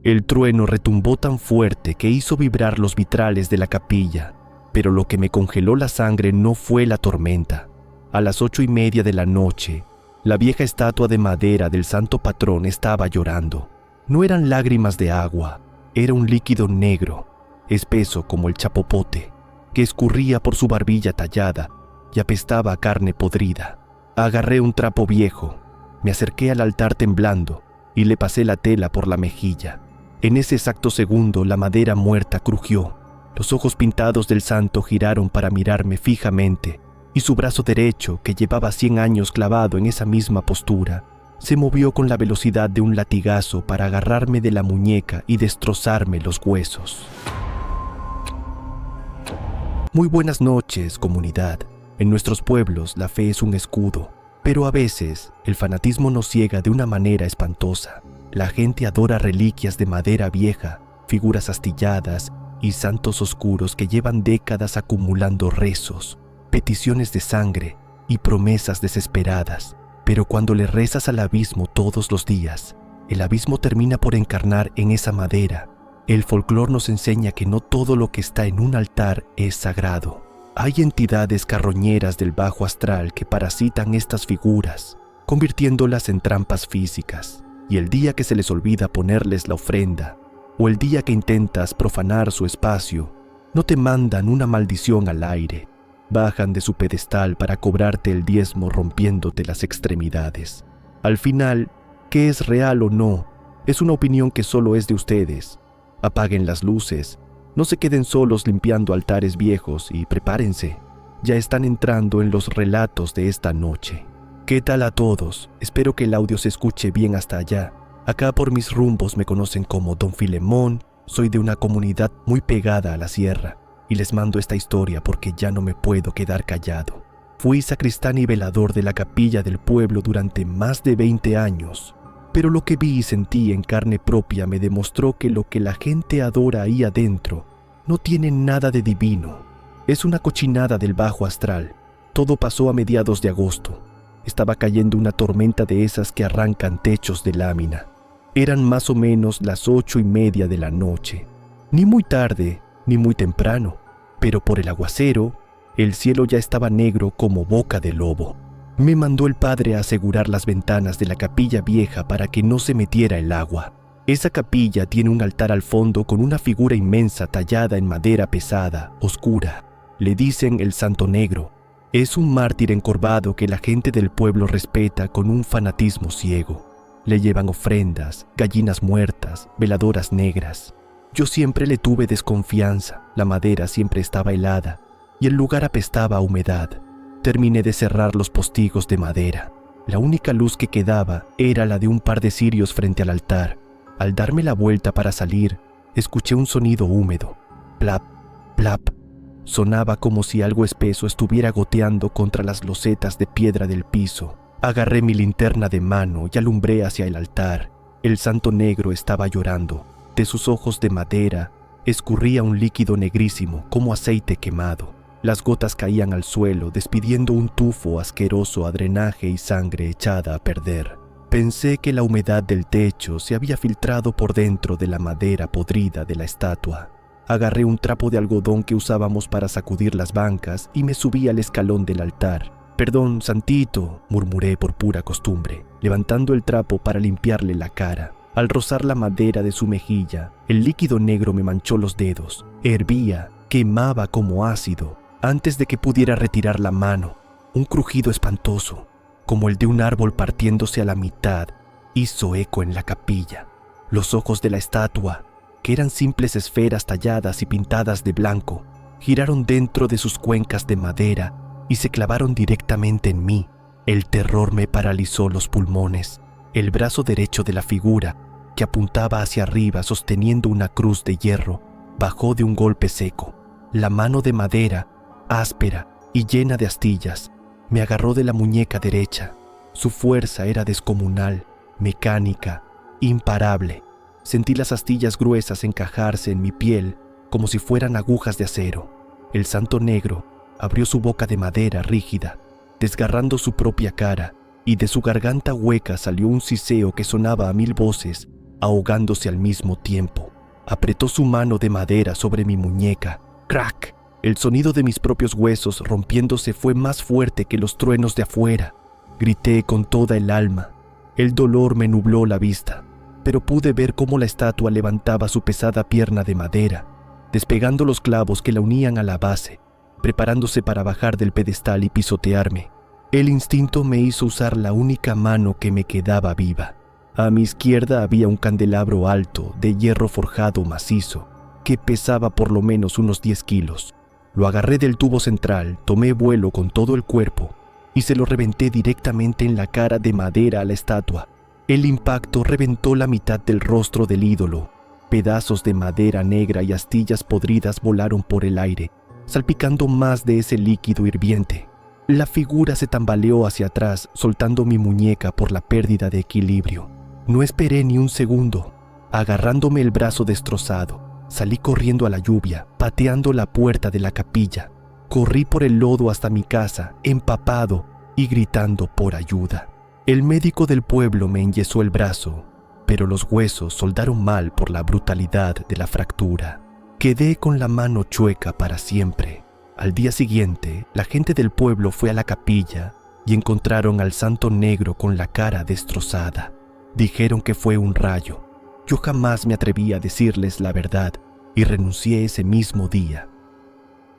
El trueno retumbó tan fuerte que hizo vibrar los vitrales de la capilla, pero lo que me congeló la sangre no fue la tormenta. A las 8:30 de la noche, la vieja estatua de madera del santo patrón estaba llorando. No eran lágrimas de agua, era un líquido negro, espeso como el chapopote, que escurría por su barbilla tallada y apestaba a carne podrida. Agarré un trapo viejo, me acerqué al altar temblando y le pasé la tela por la mejilla. En ese exacto segundo la madera muerta crujió. Los ojos pintados del santo giraron para mirarme fijamente y su brazo derecho, que llevaba 100 años clavado en esa misma postura, se movió con la velocidad de un latigazo para agarrarme de la muñeca y destrozarme los huesos. Muy buenas noches, comunidad. En nuestros pueblos la fe es un escudo, pero a veces el fanatismo nos ciega de una manera espantosa. La gente adora reliquias de madera vieja, figuras astilladas y santos oscuros que llevan décadas acumulando rezos, peticiones de sangre y promesas desesperadas. Pero cuando le rezas al abismo todos los días, el abismo termina por encarnar en esa madera. El folclore nos enseña que no todo lo que está en un altar es sagrado. Hay entidades carroñeras del bajo astral que parasitan estas figuras, convirtiéndolas en trampas físicas. Y el día que se les olvida ponerles la ofrenda, o el día que intentas profanar su espacio, no te mandan una maldición al aire. Bajan de su pedestal para cobrarte el diezmo rompiéndote las extremidades. Al final, ¿qué es real o no? Es una opinión que solo es de ustedes. Apaguen las luces, no se queden solos limpiando altares viejos y prepárense. Ya están entrando en los relatos de esta noche. ¿Qué tal a todos? Espero que el audio se escuche bien hasta allá. Acá por mis rumbos me conocen como Don Filemón, soy de una comunidad muy pegada a la sierra y les mando esta historia porque ya no me puedo quedar callado. Fui sacristán y velador de la capilla del pueblo durante más de 20 años, pero lo que vi y sentí en carne propia me demostró que lo que la gente adora ahí adentro no tiene nada de divino. Es una cochinada del bajo astral. Todo pasó a mediados de agosto. Estaba cayendo una tormenta de esas que arrancan techos de lámina. Eran más o menos las 8:30 de la noche. Ni muy tarde, ni muy temprano, pero por el aguacero, el cielo ya estaba negro como boca de lobo. Me mandó el padre a asegurar las ventanas de la capilla vieja para que no se metiera el agua. Esa capilla tiene un altar al fondo con una figura inmensa tallada en madera pesada, oscura. Le dicen el Santo Negro. Es un mártir encorvado que la gente del pueblo respeta con un fanatismo ciego. Le llevan ofrendas, gallinas muertas, veladoras negras. Yo siempre le tuve desconfianza, la madera siempre estaba helada y el lugar apestaba a humedad. Terminé de cerrar los postigos de madera. La única luz que quedaba era la de un par de cirios frente al altar. Al darme la vuelta para salir, escuché un sonido húmedo. Plap, plap. Sonaba como si algo espeso estuviera goteando contra las losetas de piedra del piso. Agarré mi linterna de mano y alumbré hacia el altar. El Santo Negro estaba llorando. De sus ojos de madera escurría un líquido negrísimo como aceite quemado. Las gotas caían al suelo, despidiendo un tufo asqueroso a drenaje y sangre echada a perder. Pensé que la humedad del techo se había filtrado por dentro de la madera podrida de la estatua. Agarré un trapo de algodón que usábamos para sacudir las bancas y me subí al escalón del altar. «Perdón, santito», murmuré por pura costumbre, levantando el trapo para limpiarle la cara. Al rozar la madera de su mejilla, el líquido negro me manchó los dedos. Hervía, quemaba como ácido. Antes de que pudiera retirar la mano, un crujido espantoso, como el de un árbol partiéndose a la mitad, hizo eco en la capilla. Los ojos de la estatua, que eran simples esferas talladas y pintadas de blanco, giraron dentro de sus cuencas de madera y se clavaron directamente en mí. El terror me paralizó los pulmones. El brazo derecho de la figura, que apuntaba hacia arriba sosteniendo una cruz de hierro, bajó de un golpe seco. La mano de madera, áspera y llena de astillas, me agarró de la muñeca derecha. Su fuerza era descomunal, mecánica, imparable. Sentí las astillas gruesas encajarse en mi piel como si fueran agujas de acero. El Santo Negro abrió su boca de madera rígida, desgarrando su propia cara, y de su garganta hueca salió un siseo que sonaba a 1000 voces ahogándose al mismo tiempo. Apretó su mano de madera sobre mi muñeca. ¡Crack! El sonido de mis propios huesos rompiéndose fue más fuerte que los truenos de afuera. Grité con toda el alma. El dolor me nubló la vista, pero pude ver cómo la estatua levantaba su pesada pierna de madera, despegando los clavos que la unían a la base, preparándose para bajar del pedestal y pisotearme. El instinto me hizo usar la única mano que me quedaba viva. A mi izquierda había un candelabro alto de hierro forjado macizo, que pesaba por lo menos unos 10 kilos. Lo agarré del tubo central, tomé vuelo con todo el cuerpo y se lo reventé directamente en la cara de madera a la estatua. El impacto reventó la mitad del rostro del ídolo. Pedazos de madera negra y astillas podridas volaron por el aire, salpicando más de ese líquido hirviente. La figura se tambaleó hacia atrás, soltando mi muñeca por la pérdida de equilibrio. No esperé ni un segundo. Agarrándome el brazo destrozado, salí corriendo a la lluvia, pateando la puerta de la capilla. Corrí por el lodo hasta mi casa, empapado y gritando por ayuda. El médico del pueblo me enyesó el brazo, pero los huesos soldaron mal por la brutalidad de la fractura. Quedé con la mano chueca para siempre. Al día siguiente, la gente del pueblo fue a la capilla y encontraron al santo negro con la cara destrozada. Dijeron que fue un rayo. Yo jamás me atreví a decirles la verdad y renuncié ese mismo día.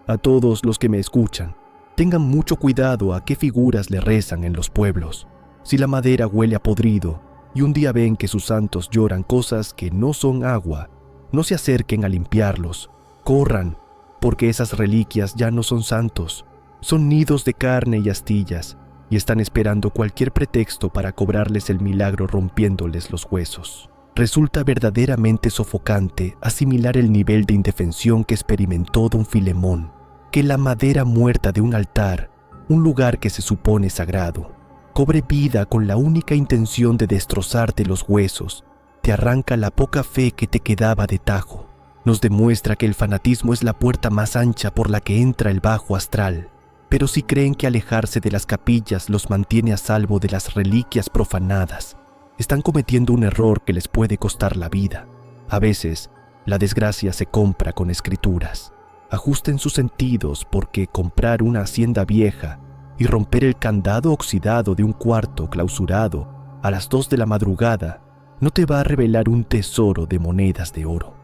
A todos los que me escuchan, tengan mucho cuidado a qué figuras le rezan en los pueblos. Si la madera huele a podrido y un día ven que sus santos lloran cosas que no son agua, no se acerquen a limpiarlos. Corran, porque esas reliquias ya no son santos. Son nidos de carne y astillas, y están esperando cualquier pretexto para cobrarles el milagro rompiéndoles los huesos. Resulta verdaderamente sofocante asimilar el nivel de indefensión que experimentó don Filemón, que la madera muerta de un altar, un lugar que se supone sagrado, cobre vida con la única intención de destrozarte los huesos, te arranca la poca fe que te quedaba de tajo. Nos demuestra que el fanatismo es la puerta más ancha por la que entra el bajo astral. Pero si creen que alejarse de las capillas los mantiene a salvo de las reliquias profanadas, están cometiendo un error que les puede costar la vida. A veces, la desgracia se compra con escrituras. Ajusten sus sentidos porque comprar una hacienda vieja y romper el candado oxidado de un cuarto clausurado a las 2 de la madrugada no te va a revelar un tesoro de monedas de oro.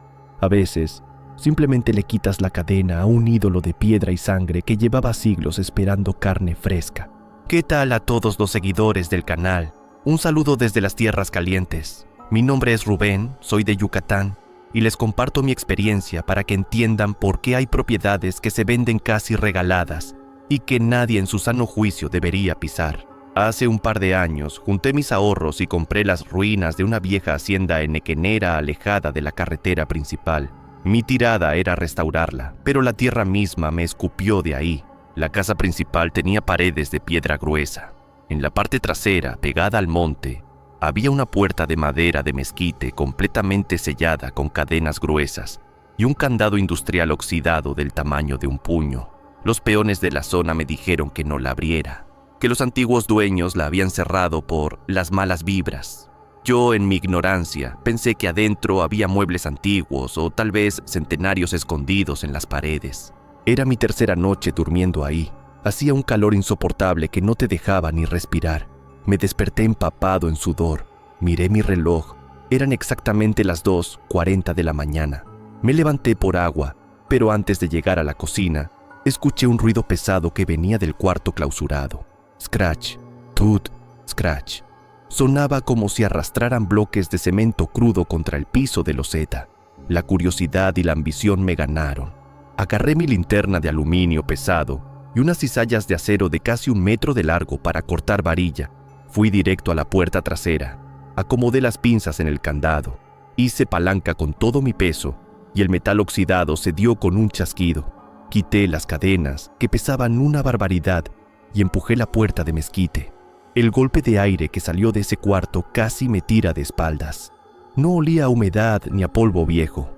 A veces, simplemente le quitas la cadena a un ídolo de piedra y sangre que llevaba siglos esperando carne fresca. ¿Qué tal a todos los seguidores del canal? Un saludo desde las tierras calientes. Mi nombre es Rubén, soy de Yucatán, y les comparto mi experiencia para que entiendan por qué hay propiedades que se venden casi regaladas y que nadie en su sano juicio debería pisar. Hace un par de años junté mis ahorros y compré las ruinas de una vieja hacienda enequenera alejada de la carretera principal. Mi tirada era restaurarla, pero la tierra misma me escupió de ahí. La casa principal tenía paredes de piedra gruesa. En la parte trasera, pegada al monte, había una puerta de madera de mezquite completamente sellada con cadenas gruesas y un candado industrial oxidado del tamaño de un puño. Los peones de la zona me dijeron que no la abriera, que los antiguos dueños la habían cerrado por las malas vibras. Yo, en mi ignorancia, pensé que adentro había muebles antiguos o tal vez centenarios escondidos en las paredes. Era mi tercera noche durmiendo ahí. Hacía un calor insoportable que no te dejaba ni respirar. Me desperté empapado en sudor. Miré mi reloj. Eran exactamente las 2:40 de la mañana. Me levanté por agua, pero antes de llegar a la cocina, escuché un ruido pesado que venía del cuarto clausurado. Scratch, tut, scratch. Sonaba como si arrastraran bloques de cemento crudo contra el piso de loseta. La curiosidad y la ambición me ganaron. Agarré mi linterna de aluminio pesado y unas cizallas de acero de casi 1 metro de largo para cortar varilla. Fui directo a la puerta trasera. Acomodé las pinzas en el candado. Hice palanca con todo mi peso y el metal oxidado se dio con un chasquido. Quité las cadenas, que pesaban una barbaridad, y empujé la puerta de mezquite. El golpe de aire que salió de ese cuarto casi me tira de espaldas. No olía a humedad ni a polvo viejo.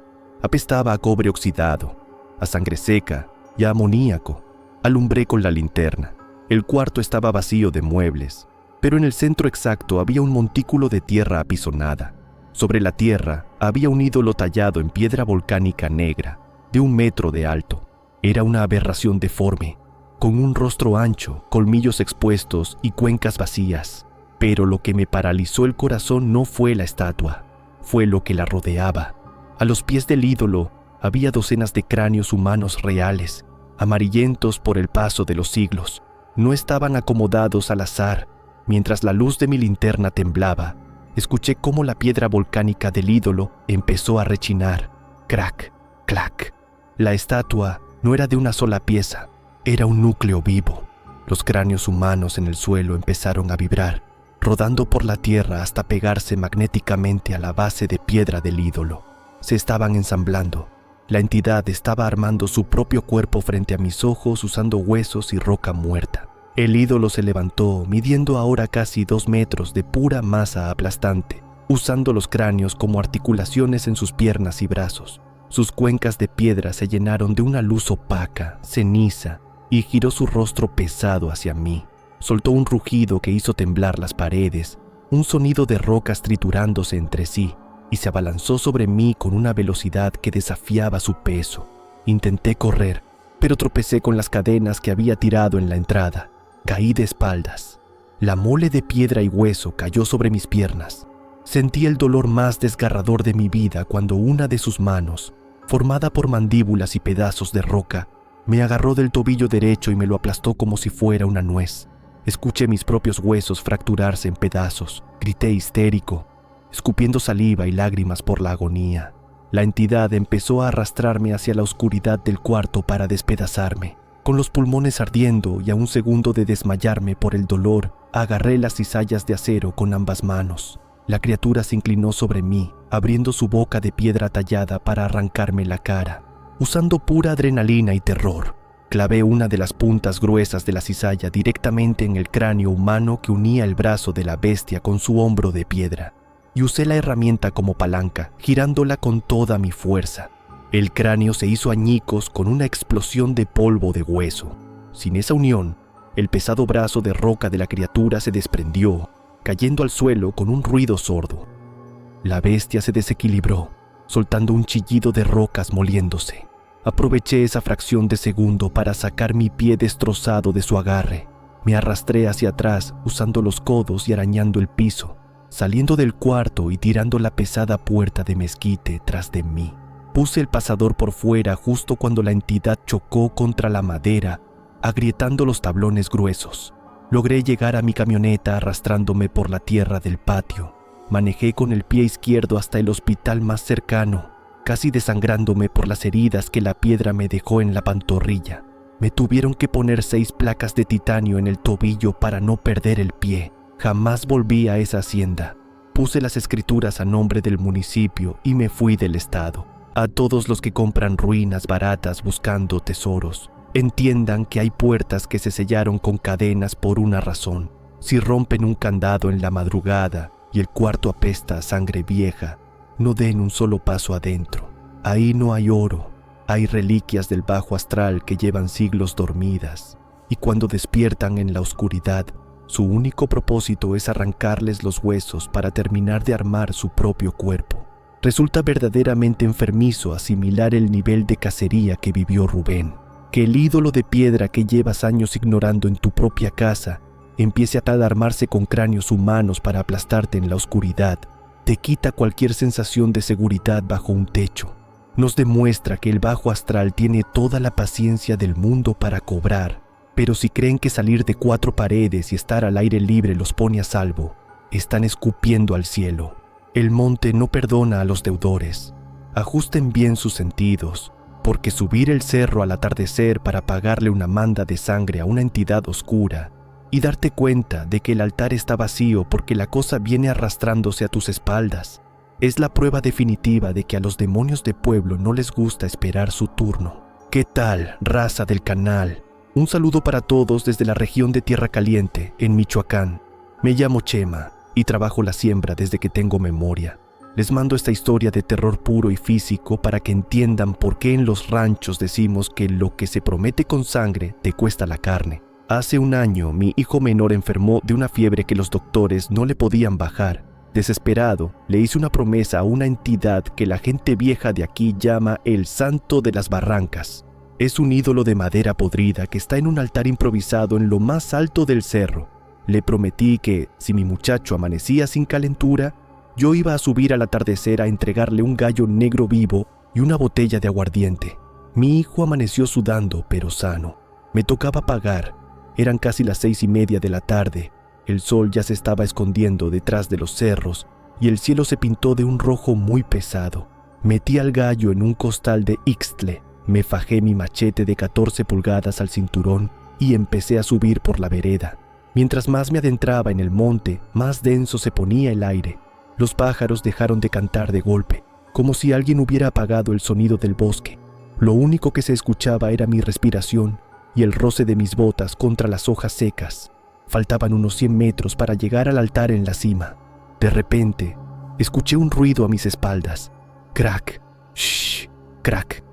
Apestaba a cobre oxidado, a sangre seca y a amoníaco. Alumbré con la linterna. El cuarto estaba vacío de muebles, pero en el centro exacto había un montículo de tierra apisonada. Sobre la tierra había un ídolo tallado en piedra volcánica negra, de 1 metro de alto. Era una aberración deforme, con un rostro ancho, colmillos expuestos y cuencas vacías. Pero lo que me paralizó el corazón no fue la estatua, fue lo que la rodeaba. A los pies del ídolo había docenas de cráneos humanos reales, amarillentos por el paso de los siglos. No estaban acomodados al azar. Mientras la luz de mi linterna temblaba, escuché cómo la piedra volcánica del ídolo empezó a rechinar. Crack, clac. La estatua no era de una sola pieza, era un núcleo vivo. Los cráneos humanos en el suelo empezaron a vibrar, rodando por la tierra hasta pegarse magnéticamente a la base de piedra del ídolo. Se estaban ensamblando. La entidad estaba armando su propio cuerpo frente a mis ojos usando huesos y roca muerta. El ídolo se levantó, midiendo ahora casi 2 metros de pura masa aplastante, usando los cráneos como articulaciones en sus piernas y brazos. Sus cuencas de piedra se llenaron de una luz opaca, ceniza, y giró su rostro pesado hacia mí. Soltó un rugido que hizo temblar las paredes, un sonido de rocas triturándose entre sí, y se abalanzó sobre mí con una velocidad que desafiaba su peso. Intenté correr, pero tropecé con las cadenas que había tirado en la entrada. Caí de espaldas. La mole de piedra y hueso cayó sobre mis piernas. Sentí el dolor más desgarrador de mi vida cuando una de sus manos, formada por mandíbulas y pedazos de roca, me agarró del tobillo derecho y me lo aplastó como si fuera una nuez. Escuché mis propios huesos fracturarse en pedazos. Grité histérico, escupiendo saliva y lágrimas por la agonía. La entidad empezó a arrastrarme hacia la oscuridad del cuarto para despedazarme. Con los pulmones ardiendo y a un segundo de desmayarme por el dolor, agarré las cizallas de acero con ambas manos. La criatura se inclinó sobre mí, abriendo su boca de piedra tallada para arrancarme la cara. Usando pura adrenalina y terror, clavé una de las puntas gruesas de la cizalla directamente en el cráneo humano que unía el brazo de la bestia con su hombro de piedra, y usé la herramienta como palanca, girándola con toda mi fuerza. El cráneo se hizo añicos con una explosión de polvo de hueso. Sin esa unión, el pesado brazo de roca de la criatura se desprendió, cayendo al suelo con un ruido sordo. La bestia se desequilibró, soltando un chillido de rocas moliéndose. Aproveché esa fracción de segundo para sacar mi pie destrozado de su agarre. Me arrastré hacia atrás usando los codos y arañando el piso, saliendo del cuarto y tirando la pesada puerta de mezquite tras de mí. Puse el pasador por fuera justo cuando la entidad chocó contra la madera, agrietando los tablones gruesos. Logré llegar a mi camioneta arrastrándome por la tierra del patio. Manejé con el pie izquierdo hasta el hospital más cercano, casi desangrándome por las heridas que la piedra me dejó en la pantorrilla. Me tuvieron que poner 6 placas de titanio en el tobillo para no perder el pie. Jamás volví a esa hacienda. Puse las escrituras a nombre del municipio y me fui del estado. A todos los que compran ruinas baratas buscando tesoros, entiendan que hay puertas que se sellaron con cadenas por una razón. Si rompen un candado en la madrugada y el cuarto apesta a sangre vieja, no den un solo paso adentro. Ahí no hay oro, hay reliquias del bajo astral que llevan siglos dormidas, y cuando despiertan en la oscuridad, su único propósito es arrancarles los huesos para terminar de armar su propio cuerpo. Resulta verdaderamente enfermizo asimilar el nivel de cacería que vivió Rubén. Que el ídolo de piedra que llevas años ignorando en tu propia casa empiece a talarmarse con cráneos humanos para aplastarte en la oscuridad, te quita cualquier sensación de seguridad bajo un techo. Nos demuestra que el bajo astral tiene toda la paciencia del mundo para cobrar, pero si creen que salir de 4 paredes y estar al aire libre los pone a salvo, están escupiendo al cielo. El monte no perdona a los deudores. Ajusten bien sus sentidos, porque subir el cerro al atardecer para pagarle una manda de sangre a una entidad oscura y darte cuenta de que el altar está vacío porque la cosa viene arrastrándose a tus espaldas, es la prueba definitiva de que a los demonios de pueblo no les gusta esperar su turno. ¿Qué tal, raza del canal? Un saludo para todos desde la región de Tierra Caliente, en Michoacán. Me llamo Chema y trabajo la siembra desde que tengo memoria. Les mando esta historia de terror puro y físico para que entiendan por qué en los ranchos decimos que lo que se promete con sangre te cuesta la carne. Hace un año mi hijo menor enfermó de una fiebre que los doctores no le podían bajar. Desesperado, le hice una promesa a una entidad que la gente vieja de aquí llama el Santo de las Barrancas. Es un ídolo de madera podrida que está en un altar improvisado en lo más alto del cerro. Le prometí que, si mi muchacho amanecía sin calentura, yo iba a subir al atardecer a entregarle un gallo negro vivo y una botella de aguardiente. Mi hijo amaneció sudando, pero sano. Me tocaba pagar. Eran casi las 6:30 de la tarde. El sol ya se estaba escondiendo detrás de los cerros y el cielo se pintó de un rojo muy pesado. Metí al gallo en un costal de ixtle, me fajé mi machete de 14 pulgadas al cinturón y empecé a subir por la vereda. Mientras más me adentraba en el monte, más denso se ponía el aire. Los pájaros dejaron de cantar de golpe, como si alguien hubiera apagado el sonido del bosque. Lo único que se escuchaba era mi respiración y el roce de mis botas contra las hojas secas. Faltaban unos 100 metros para llegar al altar en la cima. De repente, escuché un ruido a mis espaldas. Crack, shh, crack.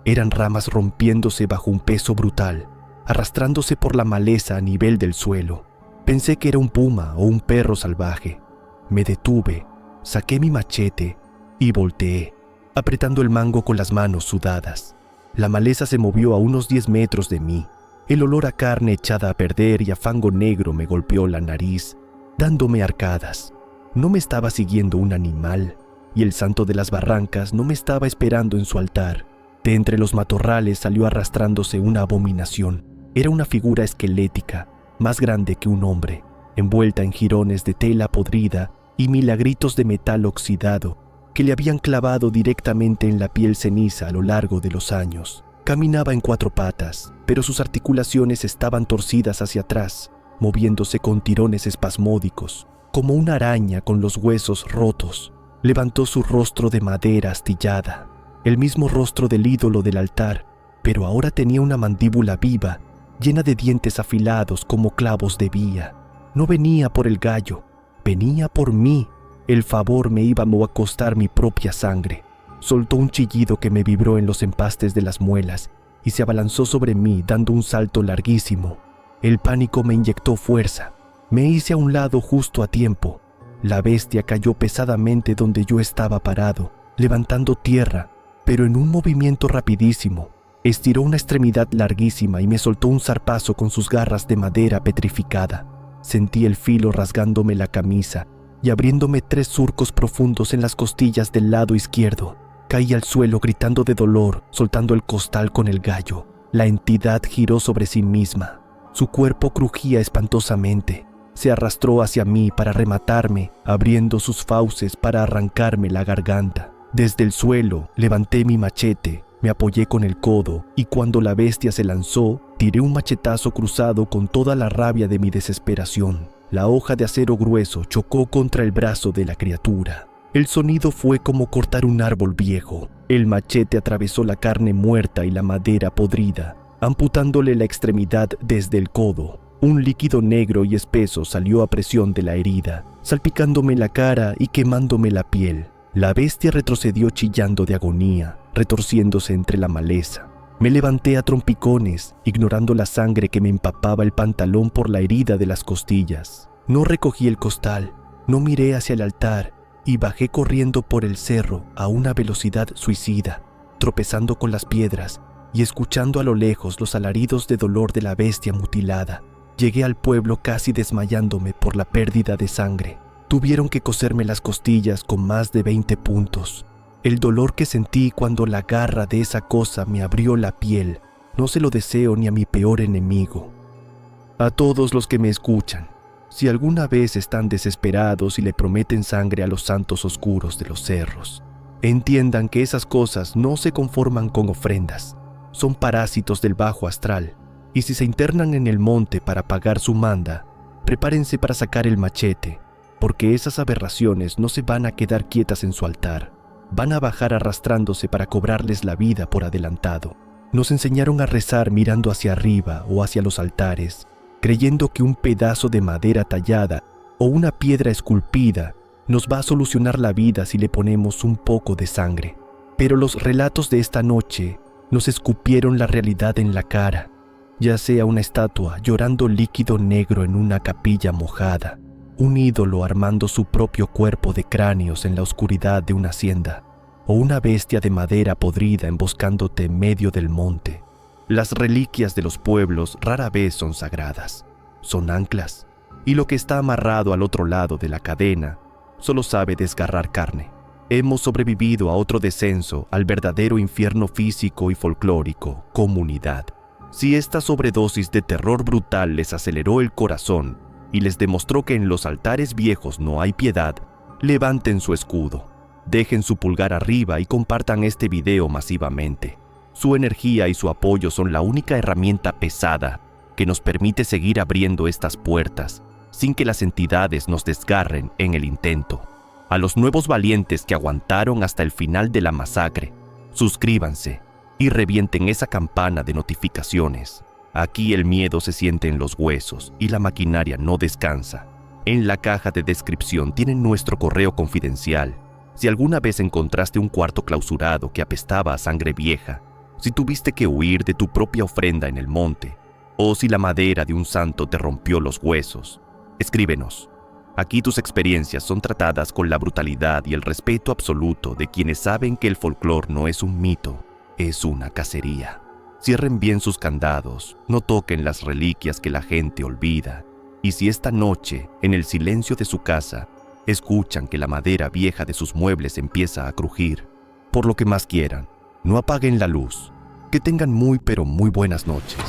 Eran ramas rompiéndose bajo un peso brutal, arrastrándose por la maleza a nivel del suelo. Pensé que era un puma o un perro salvaje. Me detuve, saqué mi machete y volteé, apretando el mango con las manos sudadas. La maleza se movió a unos 10 metros de mí. El olor a carne echada a perder y a fango negro me golpeó la nariz, dándome arcadas. No me estaba siguiendo un animal, y el Santo de las Barrancas no me estaba esperando en su altar. De entre los matorrales salió arrastrándose una abominación. Era una figura esquelética, más grande que un hombre, envuelta en jirones de tela podrida y milagritos de metal oxidado que le habían clavado directamente en la piel ceniza a lo largo de los años. Caminaba en 4 patas, pero sus articulaciones estaban torcidas hacia atrás, moviéndose con tirones espasmódicos, como una araña con los huesos rotos. Levantó su rostro de madera astillada, el mismo rostro del ídolo del altar, pero ahora tenía una mandíbula viva, llena de dientes afilados como clavos de vía. No venía por el gallo, venía por mí. El favor me iba a costar mi propia sangre. Soltó un chillido que me vibró en los empastes de las muelas y se abalanzó sobre mí dando un salto larguísimo. El pánico me inyectó fuerza. Me hice a un lado justo a tiempo. La bestia cayó pesadamente donde yo estaba parado, levantando tierra, pero en un movimiento rapidísimo. Estiró una extremidad larguísima y me soltó un zarpazo con sus garras de madera petrificada. Sentí el filo rasgándome la camisa y abriéndome 3 surcos profundos en las costillas del lado izquierdo. Caí al suelo gritando de dolor, soltando el costal con el gallo. La entidad giró sobre sí misma. Su cuerpo crujía espantosamente. Se arrastró hacia mí para rematarme, abriendo sus fauces para arrancarme la garganta. Desde el suelo, levanté mi machete, me apoyé con el codo y cuando la bestia se lanzó, tiré un machetazo cruzado con toda la rabia de mi desesperación. La hoja de acero grueso chocó contra el brazo de la criatura. El sonido fue como cortar un árbol viejo. El machete atravesó la carne muerta y la madera podrida, amputándole la extremidad desde el codo. Un líquido negro y espeso salió a presión de la herida, salpicándome la cara y quemándome la piel. La bestia retrocedió chillando de agonía, retorciéndose entre la maleza. Me levanté a trompicones, ignorando la sangre que me empapaba el pantalón por la herida de las costillas. No recogí el costal, no miré hacia el altar y bajé corriendo por el cerro a una velocidad suicida, tropezando con las piedras y escuchando a lo lejos los alaridos de dolor de la bestia mutilada. Llegué al pueblo casi desmayándome por la pérdida de sangre. Tuvieron que coserme las costillas con más de 20 puntos. El dolor que sentí cuando la garra de esa cosa me abrió la piel, no se lo deseo ni a mi peor enemigo. A todos los que me escuchan, si alguna vez están desesperados y le prometen sangre a los santos oscuros de los cerros, entiendan que esas cosas no se conforman con ofrendas, son parásitos del bajo astral, y si se internan en el monte para pagar su manda, prepárense para sacar el machete, porque esas aberraciones no se van a quedar quietas en su altar. Van a bajar arrastrándose para cobrarles la vida por adelantado. Nos enseñaron a rezar mirando hacia arriba o hacia los altares, creyendo que un pedazo de madera tallada o una piedra esculpida nos va a solucionar la vida si le ponemos un poco de sangre. Pero los relatos de esta noche nos escupieron la realidad en la cara, ya sea una estatua llorando líquido negro en una capilla mojada, un ídolo armando su propio cuerpo de cráneos en la oscuridad de una hacienda, o una bestia de madera podrida emboscándote en medio del monte. Las reliquias de los pueblos rara vez son sagradas, son anclas, y lo que está amarrado al otro lado de la cadena solo sabe desgarrar carne. Hemos sobrevivido a otro descenso al verdadero infierno físico y folclórico, comunidad. Si esta sobredosis de terror brutal les aceleró el corazón y les demostró que en los altares viejos no hay piedad, levanten su escudo, dejen su pulgar arriba y compartan este video masivamente. Su energía y su apoyo son la única herramienta pesada que nos permite seguir abriendo estas puertas sin que las entidades nos desgarren en el intento. A los nuevos valientes que aguantaron hasta el final de la masacre, suscríbanse y revienten esa campana de notificaciones. Aquí el miedo se siente en los huesos y la maquinaria no descansa. En la caja de descripción tienen nuestro correo confidencial. Si alguna vez encontraste un cuarto clausurado que apestaba a sangre vieja, si tuviste que huir de tu propia ofrenda en el monte, o si la madera de un santo te rompió los huesos, escríbenos. Aquí tus experiencias son tratadas con la brutalidad y el respeto absoluto de quienes saben que el folclore no es un mito, es una cacería. Cierren bien sus candados, no toquen las reliquias que la gente olvida. Y si esta noche, en el silencio de su casa, escuchan que la madera vieja de sus muebles empieza a crujir, por lo que más quieran, no apaguen la luz. Que tengan muy pero muy buenas noches.